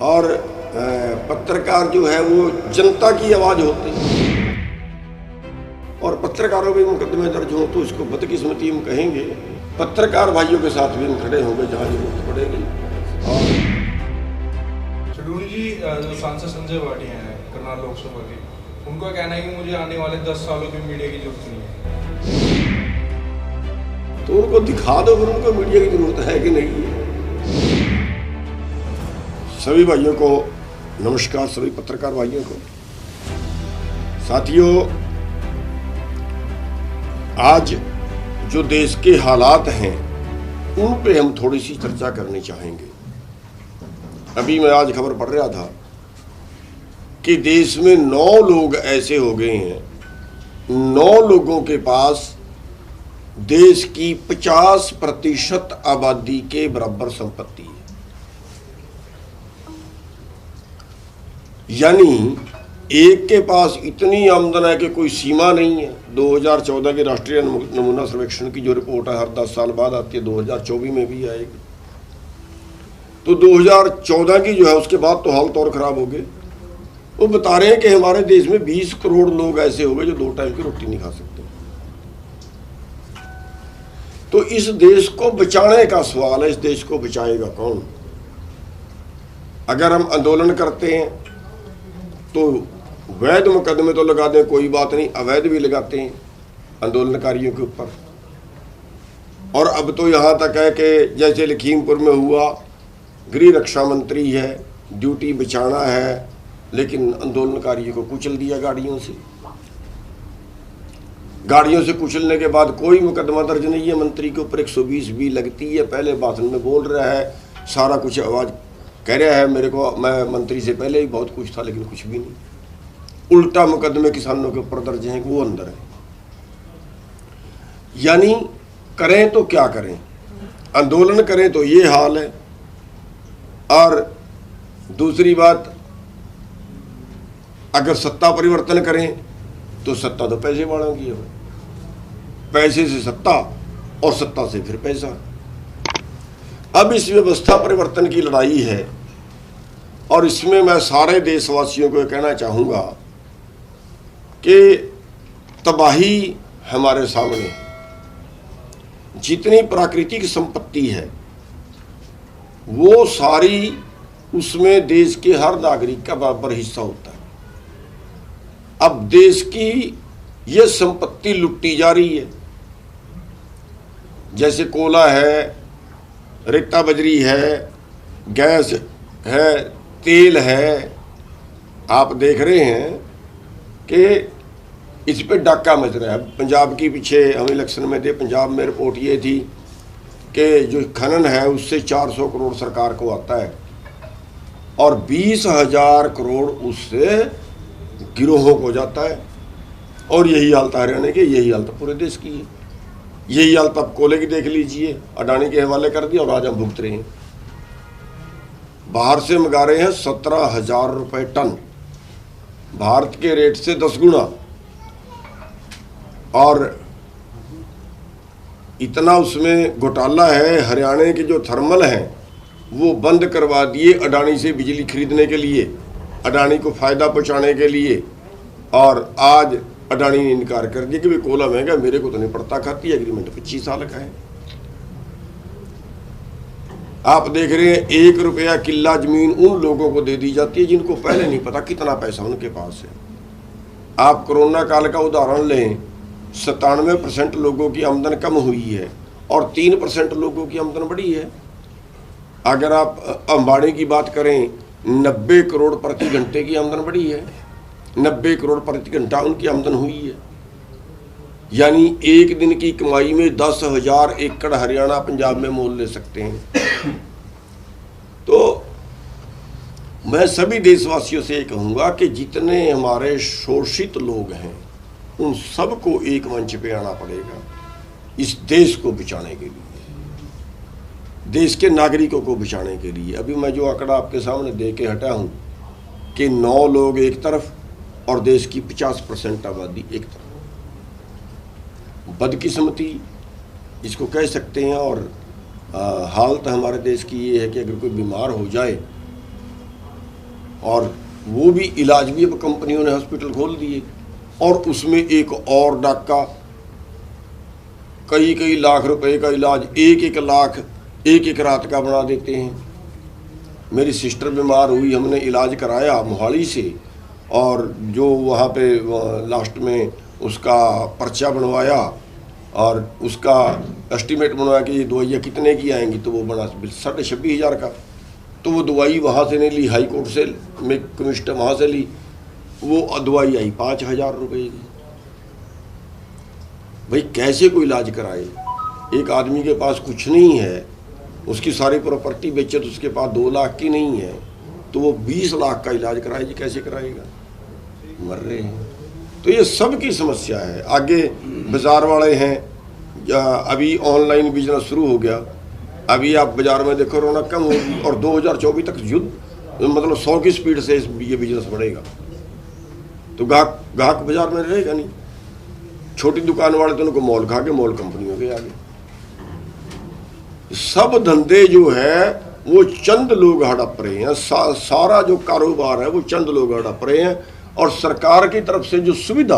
और पत्रकार जो है वो जनता की आवाज़ होते हैं और पत्रकारों पे मुकदमे दर्ज हो तो इसको बदकिस्मती हम कहेंगे। पत्रकार भाइयों के साथ भी हम खड़े होंगे जहाँ जरूरत पड़ेगी। और शेड्यूल जी जो सांसद संजय वाडिया हैं करनाल लोकसभा के, उनका कहना है कि मुझे आने वाले 10 सालों में मीडिया की जरूरत नहीं है। तो उनको दिखा दो फिर उनको मीडिया की जरूरत है कि नहीं है। सभी भाइयों को नमस्कार, सभी पत्रकार भाइयों को। साथियों, आज जो देश के हालात हैं उन पे हम थोड़ी सी चर्चा करनी चाहेंगे। अभी मैं आज खबर पढ़ रहा था कि देश में 9 लोग ऐसे हो गए हैं, 9 लोगों के पास देश की 50% आबादी के बराबर संपत्ति है। यानी एक के पास इतनी आमदन है कि कोई सीमा नहीं है। 2014 के राष्ट्रीय नमूना सर्वेक्षण की जो रिपोर्ट है हर 10 साल बाद आती है, 2024 में भी आएगी। तो 2014 की जो है उसके बाद तो हालत और खराब हो गए। वो बता रहे हैं कि हमारे देश में 20 करोड़ लोग ऐसे हो गए जो 2 टाइम की रोटी नहीं खा सकते। तो इस देश को बचाने का सवाल है, इस देश को बचाएगा कौन? अगर हम आंदोलन करते हैं तो वैध मुकदमे तो लगा दें, कोई बात नहीं, अवैध भी लगाते हैं आंदोलनकारियों के ऊपर। और अब तो यहाँ तक है कि जैसे लखीमपुर में हुआ, गृह रक्षा मंत्री है, ड्यूटी बचाना है, लेकिन आंदोलनकारियों को कुचल दिया गाड़ियों से कुचलने के बाद कोई मुकदमा दर्ज नहीं है मंत्री के ऊपर। 120 भी लगती है। पहले भाषण में बोल रहा है, सारा कुछ आवाज़ कह रहा है मेरे को, मैं मंत्री से पहले ही बहुत कुछ था, लेकिन कुछ भी नहीं। उल्टा मुकदमे किसानों के ऊपर दर्ज हैं, वो अंदर है। यानी करें तो क्या करें? आंदोलन करें तो ये हाल है। और दूसरी बात, अगर सत्ता परिवर्तन करें तो सत्ता तो पैसे वालों की है, पैसे से सत्ता और सत्ता से फिर पैसा। अब इस व्यवस्था परिवर्तन की लड़ाई है और इसमें मैं सारे देशवासियों को कहना चाहूँगा कि तबाही हमारे सामने। जितनी प्राकृतिक संपत्ति है वो सारी, उसमें देश के हर नागरिक का बराबर हिस्सा होता है। अब देश की ये संपत्ति लुटी जा रही है। जैसे कोयला है, रेता बजरी है, गैस है, तेल है। आप देख रहे हैं कि इस पे डाका मच रहा है। पंजाब की पीछे हम इलेक्शन में थे, पंजाब में रिपोर्ट ये थी कि जो खनन है उससे 400 करोड़ सरकार को आता है और 20,000 करोड़ उससे गिरोहों को जाता है। और यही हालत हरियाणा की, यही हालत पूरे देश की है। यही हालत आप कोयले की देख लीजिए, अडानी के हवाले कर दिया और आज हम भुगत रहे हैं। बाहर से मंगा रहे हैं 17,000 रुपये टन, भारत के रेट से 10 गुना। और इतना उसमें घोटाला है। हरियाणा के जो थर्मल हैं वो बंद करवा दिए अडानी से बिजली खरीदने के लिए, अडानी को फ़ायदा पहुंचाने के लिए। और आज अडानी ने इनकार कर दिया कि भाई कोयला महंगा, मेरे को तो नहीं पड़ता, खाती एग्रीमेंट 25 साल का है। आप देख रहे हैं 1 रुपया किल्ला जमीन उन लोगों को दे दी जाती है जिनको पहले नहीं पता कितना पैसा उनके पास है। आप कोरोना काल का उदाहरण लें, 97% लोगों की आमदन कम हुई है और 3% लोगों की आमदन बढ़ी है। अगर आप अंबानी की बात करें, 90 करोड़ प्रति घंटे की आमदन बढ़ी है, 90 करोड़ प्रति घंटा उनकी आमदन हुई है। यानी एक दिन की कमाई में 10,000 एकड़ हरियाणा पंजाब में मोल ले सकते हैं। तो मैं सभी देशवासियों से ये कहूँगा कि जितने हमारे शोषित लोग हैं उन सबको एक मंच पे आना पड़ेगा इस देश को बचाने के लिए, देश के नागरिकों को बचाने के लिए। अभी मैं जो आंकड़ा आपके सामने दे के हटा हूँ कि 9 लोग एक तरफ और देश की 50% आबादी एक तरफ। बदकिस्मती इसको कह सकते हैं। और हालत हमारे देश की ये है कि अगर कोई बीमार हो जाए और वो भी इलाज भी अब कंपनियों ने हॉस्पिटल खोल दिए, और उसमें एक और डाका, कई कई लाख रुपए का इलाज 1-1 लाख 1-1 रात का बना देते हैं। मेरी सिस्टर बीमार हुई, हमने इलाज कराया मोहाली से, और जो वहाँ पे लास्ट में उसका पर्चा बनवाया और उसका एस्टीमेट बनवाया कि ये दवाइयाँ कितने की आएंगी, तो वो बना 26,500 का। तो वो दवाई वहाँ से नहीं ली, हाई कोर्ट से में कमिश्नर वहाँ से ली, वो दवाई आई 5,000 रुपये की। भाई कैसे कोई इलाज कराए? एक आदमी के पास कुछ नहीं है, उसकी सारी प्रॉपर्टी बेचे तो उसके पास 2 लाख की नहीं है, तो वो 20 लाख का इलाज कराए जी, कैसे कराएगा? मर रहे हैं। तो ये सब की समस्या है। आगे बाजार वाले हैं, अभी ऑनलाइन बिजनेस शुरू हो गया, अभी आप बाजार में देखो रौनक कम होगी, और 2024 तक युद्ध मतलब 100 की स्पीड से ये बिजनेस बढ़ेगा, तो ग्राहक बाजार में रहेगा नहीं। छोटी दुकान वाले तो उनको मॉल खा के मॉल कंपनियों के आगे। सब धंधे जो है वो चंद लोग हड़प रहे हैं, सारा जो कारोबार है वो चंद लोग हड़प रहे हैं, और सरकार की तरफ से जो सुविधा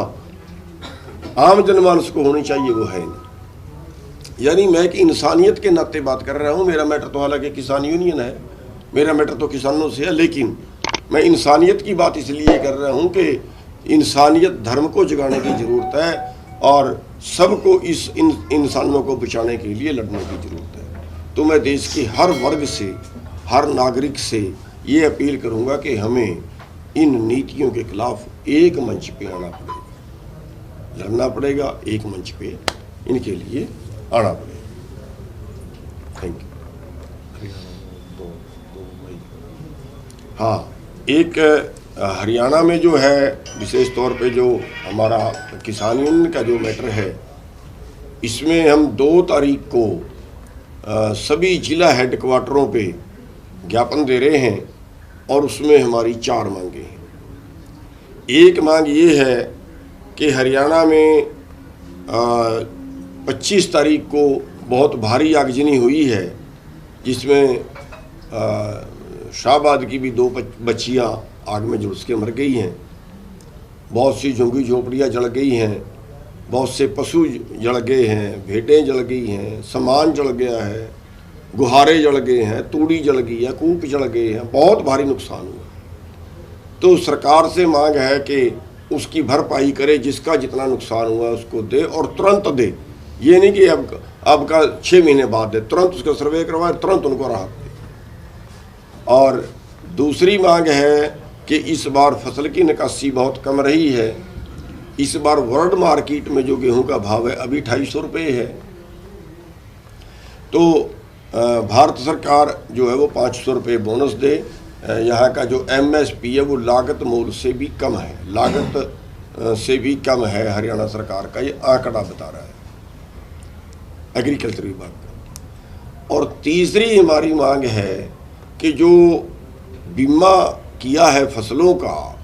आम जनमानस को होनी चाहिए वो है नहीं। यानी मैं कि इंसानियत के नाते बात कर रहा हूँ। मेरा मैटर तो हालांकि किसान यूनियन है, मेरा मैटर तो किसानों से है, लेकिन मैं इंसानियत की बात इसलिए कर रहा हूँ कि इंसानियत धर्म को जगाने की ज़रूरत है, और सबको इस इंसानों को बचाने के लिए लड़ने की ज़रूरत है। तो मैं देश के हर वर्ग से, हर नागरिक से ये अपील करूँगा कि हमें इन नीतियों के खिलाफ एक मंच पे आना पड़ेगा, लड़ना पड़ेगा, एक मंच पे इनके लिए आना पड़ेगा। Thank you. हाँ, एक हरियाणा में जो है विशेष तौर पे जो हमारा किसान यूनियन का जो मैटर है, इसमें हम 2 तारीख को सभी जिला हेडक्वार्टरों पे ज्ञापन दे रहे हैं, और उसमें हमारी 4 मांगे हैं। एक मांग ये है कि हरियाणा में 25 तारीख को बहुत भारी आगजनी हुई है, जिसमें शाहबाद की भी 2 बच्चियां आग में झुलस के मर गई हैं, बहुत सी झुग्गी झोपड़ियाँ जल गई हैं, बहुत से पशु जल गए हैं, भेड़ें जल गई हैं, सामान जल गया है, गुहारे जल गए हैं, तूड़ी जल गई है, कूप जल गए हैं, बहुत भारी नुकसान हुआ। तो सरकार से मांग है कि उसकी भरपाई करे, जिसका जितना नुकसान हुआ उसको दे, और तुरंत दे। ये नहीं कि अब का 6 महीने बाद दे, तुरंत उसका सर्वे करवाए, तुरंत उनको राहत दे। और दूसरी मांग है कि इस बार फसल की निकासी बहुत कम रही है। इस बार वर्ल्ड मार्केट में जो गेहूं का भाव है अभी 250 रुपये है, तो भारत सरकार जो है वो 500 रुपये बोनस दे। यहाँ का जो MSP है वो लागत मूल्य से भी कम है, लागत से भी कम है हरियाणा सरकार का, ये आंकड़ा बता रहा है एग्रीकल्चर विभाग का। और तीसरी हमारी मांग है कि जो बीमा किया है फसलों का,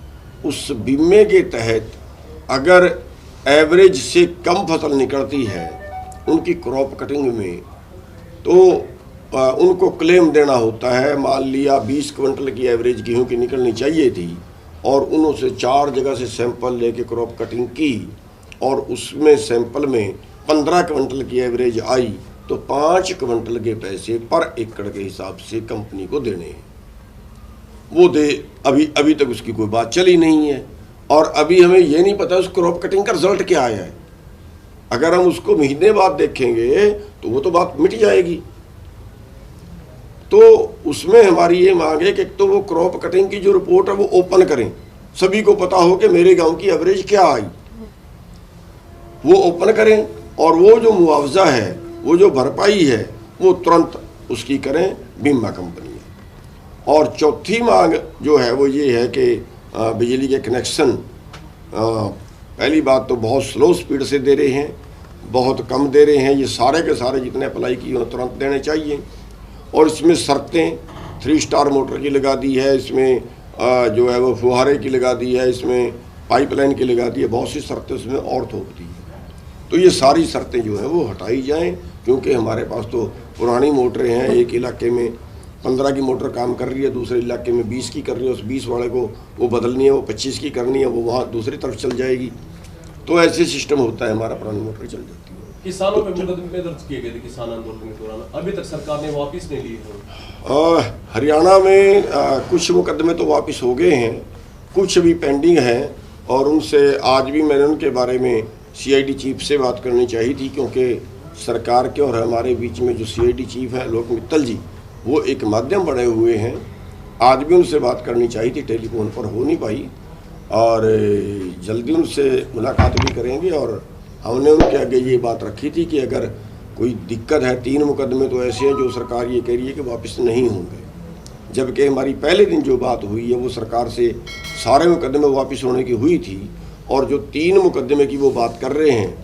उस बीमे के तहत अगर एवरेज से कम फसल निकलती है उनकी क्रॉप कटिंग में, तो उनको क्लेम देना होता है। मान लिया 20 क्विंटल की एवरेज गेहूं की निकलनी चाहिए थी, और उन्होंने 4 जगह से सैंपल लेके क्रॉप कटिंग की, और उसमें सैंपल में 15 क्विंटल की एवरेज आई, तो 5 क्विंटल के पैसे पर एकड़ के हिसाब से कंपनी को देने हैं। वो दे, अभी तक उसकी कोई बात चली नहीं है, और अभी हमें ये नहीं पता उस क्रॉप कटिंग का रिजल्ट क्या आया है। अगर हम उसको महीने बाद देखेंगे तो वो तो बात मिट जाएगी। तो उसमें हमारी ये मांग है कि तो वो क्रॉप कटिंग की जो रिपोर्ट है वो ओपन करें, सभी को पता हो कि मेरे गांव की एवरेज क्या आई, वो ओपन करें, और वो जो मुआवजा है, वो जो भरपाई है, वो तुरंत उसकी करें बीमा कंपनी। और चौथी मांग जो है वो ये है कि बिजली के कनेक्शन, पहली बात तो बहुत स्लो स्पीड से दे रहे हैं, बहुत कम दे रहे हैं। ये सारे के सारे जितने अप्लाई किए उन्हें तुरंत देने चाहिए। और इसमें शर्तें 3 स्टार मोटर की लगा दी है, इसमें जो है वो फुहारे की लगा दी है, इसमें पाइपलाइन की लगा दी है, बहुत सी शर्तें उसमें और थोप दी है। तो ये सारी शर्तें जो हैं वो हटाई जाएं, क्योंकि हमारे पास तो पुरानी मोटरें हैं, एक इलाके में 15 की मोटर काम कर रही है, दूसरे इलाके में 20 की कर रही है, उस 20 वाले को वो बदलनी है, वो 25 की करनी है, वो वहाँ दूसरी तरफ चल जाएगी। तो ऐसे सिस्टम होता है, हमारा पुरानी मोटर चल जाती है। किसानों पे मुकदमे दर्ज किए गए थे किसान आंदोलन के दौरान, अभी तक सरकार ने वापस नहीं लिए हैं। हरियाणा में कुछ मुकदमे तो वापस हो गए हैं, कुछ अभी पेंडिंग हैं, और उनसे आज भी मैंने उनके बारे में CID चीफ से बात करनी चाहिए थी, क्योंकि सरकार के और हमारे बीच में जो CID चीफ हैं लोक मित्तल जी, वो एक माध्यम बने हुए हैं। आज भी उनसे बात करनी चाहिए थी, टेलीफोन पर हो नहीं पाई, और जल्दी उनसे मुलाकात भी करेंगे। और हमने उनके आगे ये बात रखी थी कि अगर कोई दिक्कत है, 3 मुकदमे तो ऐसे हैं जो सरकार ये कह रही है कि वापस नहीं होंगे, जबकि हमारी पहले दिन जो बात हुई है वो सरकार से सारे मुकदमे वापस होने की हुई थी, और जो 3 मुकदमे की वो बात कर रहे हैं,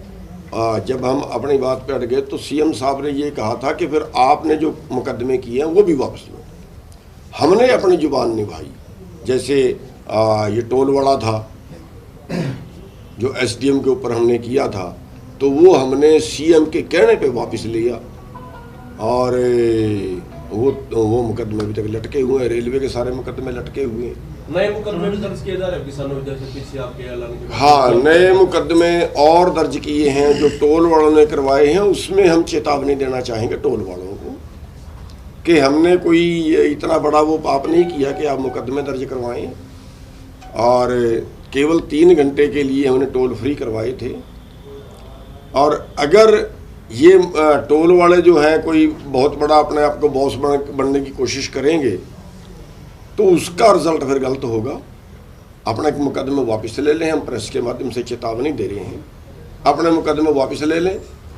जब हम अपनी बात पे अड़ गए तो CM साहब ने ये कहा था कि फिर आपने जो मुकदमे किए हैं वो भी वापस लो। हमने अपनी जुबान निभाई। जैसे ये टोलवाड़ा था जो SDM के ऊपर हमने किया था, तो वो हमने CM के कहने पे वापस लिया, और वो मुकदमे अभी तक लटके हुए हैं। रेलवे के सारे मुकदमे लटके हुए हैं। नए मुकदमे भी दर्ज किए जा रहे हैं किसानों की, जैसे पीछे आपके ऐलान के बाद। हाँ, नए मुकदमे और दर्ज किए हैं जो टोल वालों ने करवाए हैं। उसमें हम चेतावनी देना चाहेंगे टोल वालों को कि हमने कोई इतना बड़ा वो पाप नहीं किया कि आप मुकदमे दर्ज करवाएं, और केवल 3 घंटे के लिए हमने टोल फ्री करवाए थे। और अगर ये टोल वाले जो हैं कोई बहुत बड़ा अपने आप को बॉस बनने की कोशिश करेंगे तो उसका रिजल्ट फिर गलत होगा। अपने मुकदमे वापस ले लें, हम प्रेस के माध्यम से चेतावनी दे रहे हैं, अपने मुकदमे वापस ले लें,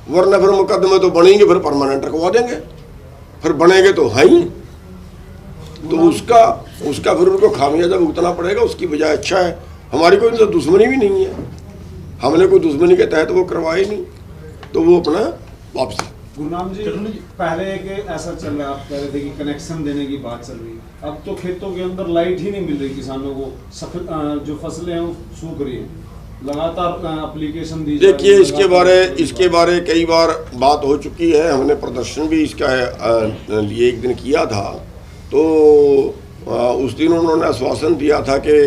वरना फिर मुकदमे तो बनेंगे, फिर परमानेंट रखवा देंगे, फिर बनेंगे तो है ही, तो उसका फिर उनको खामियाजा भुगतना पड़ेगा। उसकी बजाय अच्छा है, हमारी कोई उनसे दुश्मनी भी नहीं है, हमने कोई दुश्मनी के तहत वो करवाए नहीं, तो वो अपना वापस। गुरनाम जी, पहले एक ऐसा चल रहा है, आप कह रहे थे कि कनेक्शन देने की बात चल रही है, अब तो खेतों के अंदर लाइट ही नहीं मिल रही किसानों को, जो फसलें हैं वो सूख रही हैं, लगातार एप्लीकेशन दी। देखिए, इसके बारे कई बार बात हो चुकी है, हमने प्रदर्शन भी इसका लिए एक दिन किया था। तो उस दिन उन्होंने आश्वासन दिया था कि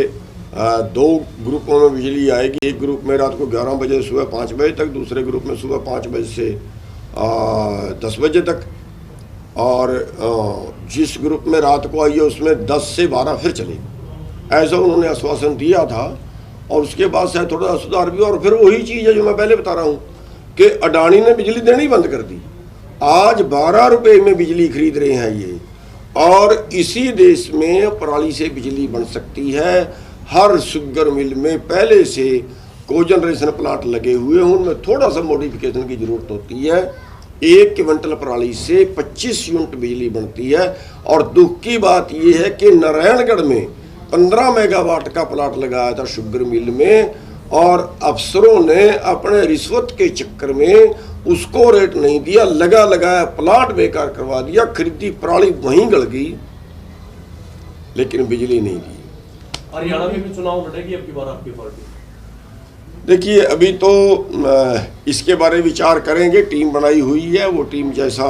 2 ग्रुपों में बिजली आएगी, एक ग्रुप में रात को 11 बजे सुबह 5 बजे तक, दूसरे ग्रुप में सुबह 5 बजे से 10 बजे तक, और जिस ग्रुप में रात को आई है उसमें 10 से 12 फिर चलेगी। ऐसा उन्होंने आश्वासन दिया था, और उसके बाद शायद थोड़ा सुधार भी। और फिर वही चीज़ है जो मैं पहले बता रहा हूँ कि अडानी ने बिजली देनी बंद कर दी। आज 12 रुपये में बिजली खरीद रहे हैं ये, और इसी देश में पराली से बिजली बन सकती है। हर शुगर मिल में पहले से कोजनरेशन प्लांट लगे हुए हैं, उनमें थोड़ा सा मॉडिफिकेशन की ज़रूरत होती है। 1 क्विंटल पराली से 25 यूनिट बिजली बनती है। और दुख की बात यह है कि नारायणगढ़ में 15 मेगावाट का प्लांट लगाया था शुगर मिल में, और अफसरों ने अपने रिश्वत के चक्कर में उसको रेट नहीं दिया, लगाया प्लांट बेकार करवा दिया, खरीदी पराली वहीं गल गई, लेकिन बिजली नहीं दी। हरियाणा में भी चुनाव लड़ेगी अब की बार आपकी पार्टी? देखिए, अभी तो इसके बारे में विचार करेंगे, टीम बनाई हुई है, वो टीम जैसा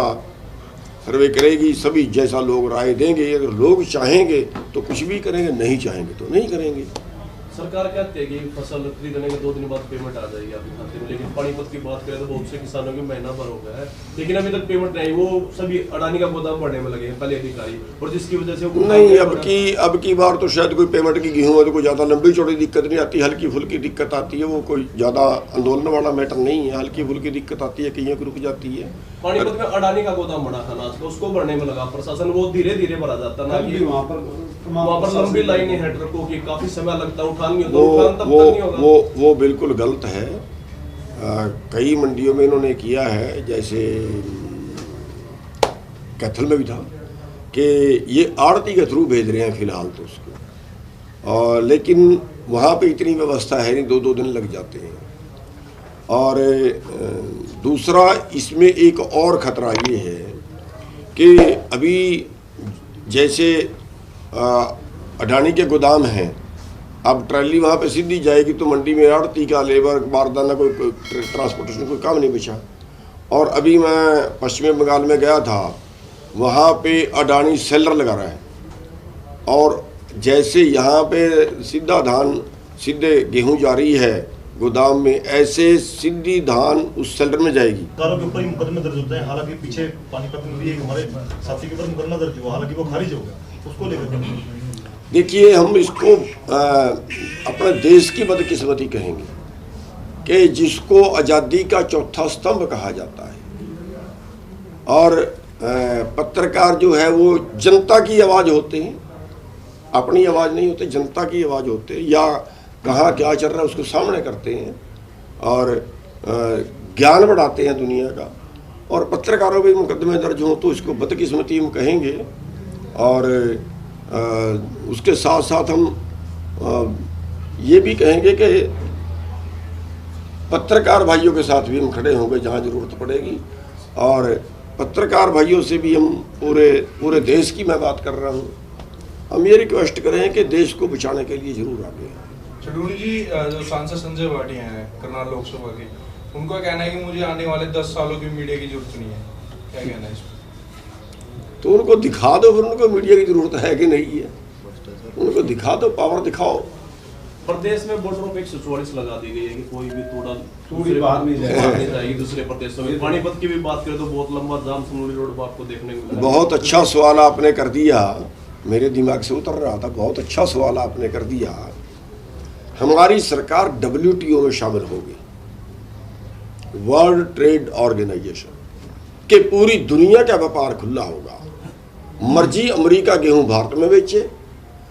सर्वे करेगी, सभी जैसा लोग राय देंगे। अगर लोग चाहेंगे तो कुछ भी करेंगे, नहीं चाहेंगे तो नहीं करेंगे। सरकार कहती है कि फसल खरीदने के 2 दिन बाद पेमेंट आ जाएगी आपके खाते में, लेकिन पानीपत की बात करें तो बहुत से किसानों की महीना भर हो गया है, लेकिन अभी तक पेमेंट नहीं। वो सभी अडानी का गोदाम बढ़ने में लगे हैं पहले अधिकारी, और जिसकी वजह से नहीं, अब की बार तो शायद कोई पेमेंट की गेहूँ है तो कोई ज़्यादा लंबी चौड़ी दिक्कत नहीं आती, हल्की फुल्की दिक्कत आती है। वो कोई ज़्यादा आंदोलन वाला मैटर नहीं है, हल्की फुल्की दिक्कत आती है, कहीं रुक जाती है। पानीपत में अडानी का गोदाम बड़ा था अनाज का, उसको भरने में लगा प्रशासन, वो धीरे धीरे भरा जाता ना कि वहाँ पर लंबी लाइन है ट्रकों की, काफी समय लगता है उठान वो बिल्कुल गलत है। कई मंडियों में इन्होंने किया है, जैसे कैथल में भी था कि ये आड़ती के थ्रू भेज रहे हैं फिलहाल तो उसको, और लेकिन वहाँ पे इतनी व्यवस्था है नहीं, 2-2 दिन लग जाते हैं। और दूसरा इसमें एक और ख़तरा ये है कि अभी जैसे अडानी के गोदाम हैं, अब ट्रैली वहाँ पे सीधी जाएगी तो मंडी में आड़ती का लेबर बारदाना कोई ट्रांसपोर्टेशन कोई काम नहीं बचा। और अभी मैं पश्चिमी बंगाल में गया था वहाँ पे अडानी सेलर लगा रहा है, और जैसे यहाँ पे सीधा धान सीधे गेहूं जा रही है गोदाम में, ऐसे सीधी धान उस सेलर में जाएगी। कारों के ऊपर ही मुकदमे दर्ज होते हैं, हालांकि पीछे पानीपत में भी एक हमारे साथी के ऊपर मुकदमा दर्ज हुआ, हालांकि वो खारिज हो गया, उसको लेकर देखिए, हम इसको अपने देश की बदकिस्मती कहेंगे कि जिसको आज़ादी का चौथा स्तंभ कहा जाता है, और पत्रकार जो है वो जनता की आवाज़ होते हैं, अपनी आवाज़ नहीं होते, जनता की आवाज़ होते हैं, या कहाँ क्या चल रहा है उसको सामने करते हैं और ज्ञान बढ़ाते हैं दुनिया का। और पत्रकारों पे मुकदमे दर्ज हों तो इसको बदकिस्मती हम कहेंगे। और उसके साथ साथ हम ये भी कहेंगे कि पत्रकार भाइयों के साथ भी हम खड़े होंगे जहाँ ज़रूरत पड़ेगी, और पत्रकार भाइयों से भी हम पूरे देश की मैं बात कर रहा हूँ, हम ये रिक्वेस्ट करें कि देश को बचाने के लिए जरूर आगे आएं। शडूनी जी, जो सांसद संजय भाटिया हैं करनाल लोकसभा के, उनका कहना है कि मुझे आने वाले 10 सालों की मीडिया की जरूरत नहीं है, क्या कहना है इस पर? तो उनको दिखा दो, फिर उनको मीडिया की जरूरत है कि नहीं है, उनको दिखा दो, पावर दिखाओ। प्रदेश में बॉर्डरों पे 144 लगा दी गई है कि कोई भी तूड़ी बाहर नहीं जाएगी दूसरे प्रदेशों में। पानीपत की भी बात करें तो बहुत लंबा जाम समूली रोड पर आपको देखने को मिला। बहुत अच्छा सवाल आपने कर दिया, मेरे दिमाग से उतर रहा था, बहुत अच्छा सवाल आपने कर दिया। हमारी सरकार WTO में शामिल होगी, वर्ल्ड ट्रेड ऑर्गेनाइजेशन के, पूरी दुनिया का व्यापार खुला होगा। मर्जी अमेरिका गेहूं भारत में बेचे,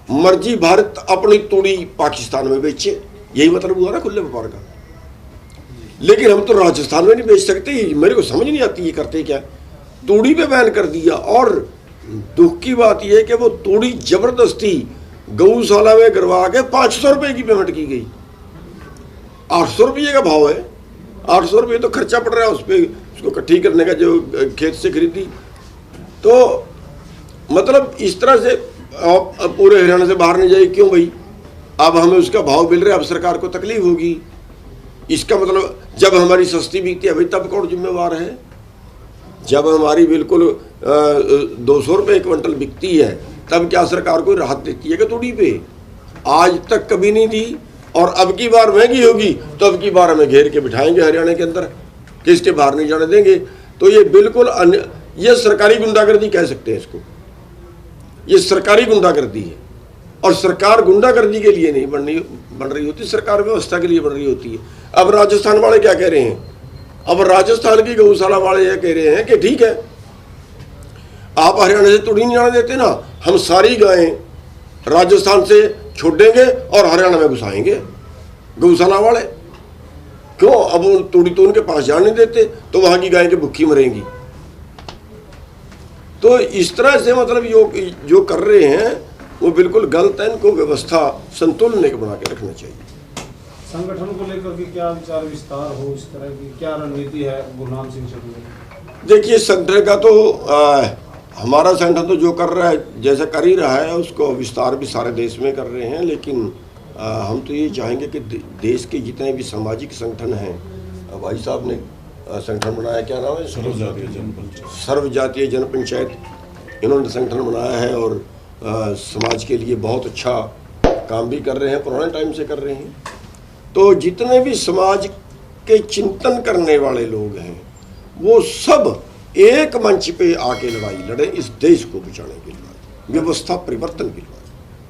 मर्जी भारत अपनी तूड़ी पाकिस्तान में बेचे, यही मतलब हुआ ना खुले व्यापार का। लेकिन हम तो राजस्थान में नहीं बेच सकते, मेरे को समझ नहीं आती ये करते क्या। तूड़ी पे बैन कर दिया, और दुख की बात यह है कि वो तूड़ी जबरदस्ती गौशाला में करवा के 500 रुपये की पेमेंट की गई। 800 रुपये का भाव है, 800 रुपये तो खर्चा पड़ रहा है उस पर, उसको इकट्ठी करने का, जो खेत से खरीदी। तो मतलब इस तरह से पूरे हरियाणा से बाहर नहीं जाएगी, क्यों भाई? अब हमें उसका भाव मिल रहा है, अब सरकार को तकलीफ होगी। इसका मतलब जब हमारी सस्ती बिकती है भाई, तब कौन जिम्मेवार है? जब हमारी बिल्कुल 200 रुपये क्विंटल बिकती है, तब क्या सरकार कोई राहत देती है कि तूड़ी पे? आज तक कभी नहीं दी, और अब की बार महंगी होगी तो अब की बार हमें घेर के बिठाएंगे हरियाणा के अंदर, किसके बाहर नहीं जाने देंगे। तो ये बिल्कुल ये सरकारी गुंडागर्दी कह सकते हैं इसको, ये सरकारी गुंडागर्दी है। और सरकार गुंडागर्दी के लिए नहीं बन रही होती, सरकार व्यवस्था के लिए बन रही होती है। अब राजस्थान वाले क्या कह रहे हैं? अब राजस्थान की गौशाला वाले ये कह रहे हैं कि ठीक है, आप हरियाणा से तूड़ी नहीं जाने देते ना, हम सारी गायें राजस्थान से छोड़ेंगे और हरियाणा में घुसाएंगे। गौशाला वाले क्यों? अब तूड़ी तो उनके पास जाने देते, तो वहां की गायें की भूखी मरेंगी। तो इस तरह से मतलब जो कर रहे हैं वो बिल्कुल गलत है। इनको व्यवस्था संतुलन बना के रखना चाहिए। संगठन को लेकर के क्या विचार विस्तार हो, इस तरह की क्या रणनीति है गुरनाम सिंह शडूनी? देखिए, संगठन का तो हमारा संगठन तो जो कर रहा है, जैसा कर ही रहा है, उसको विस्तार भी सारे देश में कर रहे हैं। लेकिन हम तो ये चाहेंगे कि देश के जितने भी सामाजिक संगठन हैं, भाई साहब ने संगठन बनाया, क्या नाम है? सर्व जातीय जन पंचायत, इन्होंने संगठन बनाया है और समाज के लिए बहुत अच्छा काम भी कर रहे हैं, पुराने टाइम से कर रहे हैं। तो जितने भी समाज के चिंतन करने वाले लोग हैं, वो सब एक मंच पे आके लड़ाई लड़े, इस देश को बचाने के लिए, व्यवस्था परिवर्तन के लिए।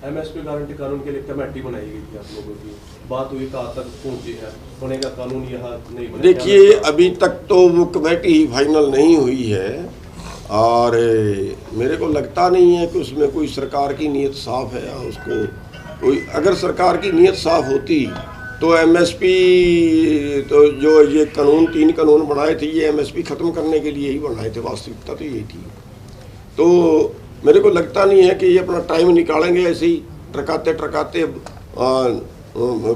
MSP गारंटी कानून के लिए कमेटी बनाई गई थी, आप लोगों की बात हुई, कहाँ तक पहुंची है? बनेगा कानून यहाँ नहीं बनेगा? देखिए, अभी तक तो वो कमेटी ही फाइनल नहीं हुई है, और मेरे को लगता नहीं है कि उसमें कोई सरकार की नीयत साफ है। उसको कोई, अगर सरकार की नीयत साफ होती तो MSP, तो जो ये कानून 3 कानून बनाए थे, ये MSP ख़त्म करने के लिए ही बनाए थे, वास्तविकता तो यही थी। तो मेरे को लगता नहीं है कि ये अपना टाइम निकालेंगे ऐसे ही ट्रकाते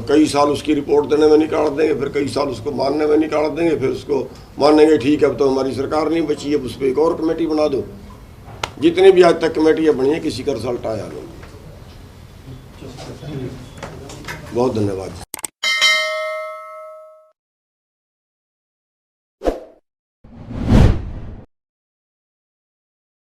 कई साल उसकी रिपोर्ट देने में निकाल देंगे, फिर कई साल उसको मानने में निकाल देंगे, फिर उसको मानेंगे ठीक है अब तो हमारी सरकार नहीं बची, अब उस पर एक और कमेटी बना दो। जितनी भी आज तक कमेटियाँ बनी है, किसी का रिजल्ट आया नहीं। बहुत धन्यवाद।